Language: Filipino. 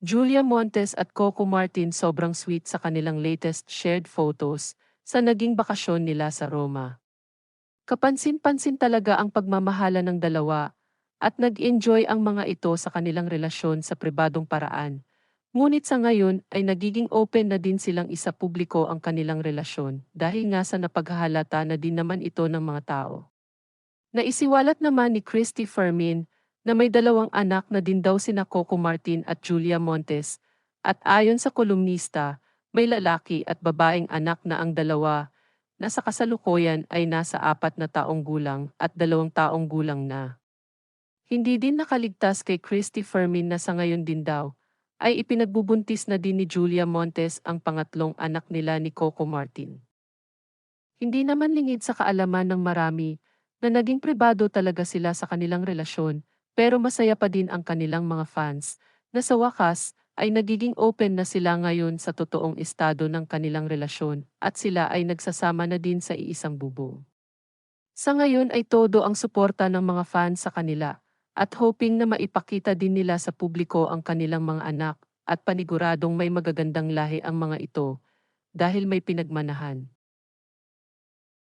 Julia Montes at Coco Martin sobrang sweet sa kanilang latest shared photos sa naging bakasyon nila sa Roma. Kapansin-pansin talaga ang pagmamahala ng dalawa at nag-enjoy ang mga ito sa kanilang relasyon sa pribadong paraan. Ngunit sa ngayon ay nagiging open na din silang isa publiko ang kanilang relasyon dahil nga sa napaghahalata na din naman ito ng mga tao. Naisiwalat naman ni Christy Fermin na may dalawang anak na din daw sina Coco Martin at Julia Montes at ayon sa kolumnista, may lalaki at babaeng anak na ang dalawa na sa kasalukuyan ay nasa 4 na taong gulang at 2 taong gulang na. Hindi din nakaligtas kay Christy Fermin na sa ngayon din daw ay ipinagbubuntis na din ni Julia Montes ang pangatlong anak nila ni Coco Martin. Hindi naman lingid sa kaalaman ng marami na naging pribado talaga sila sa kanilang relasyon, pero masaya pa din ang kanilang mga fans na sa wakas ay nagiging open na sila ngayon sa totoong estado ng kanilang relasyon at sila ay nagsasama na din sa iisang bubong. Sa ngayon ay todo ang suporta ng mga fans sa kanila at hoping na maipakita din nila sa publiko ang kanilang mga anak at paniguradong may magagandang lahi ang mga ito dahil may pinagmanahan.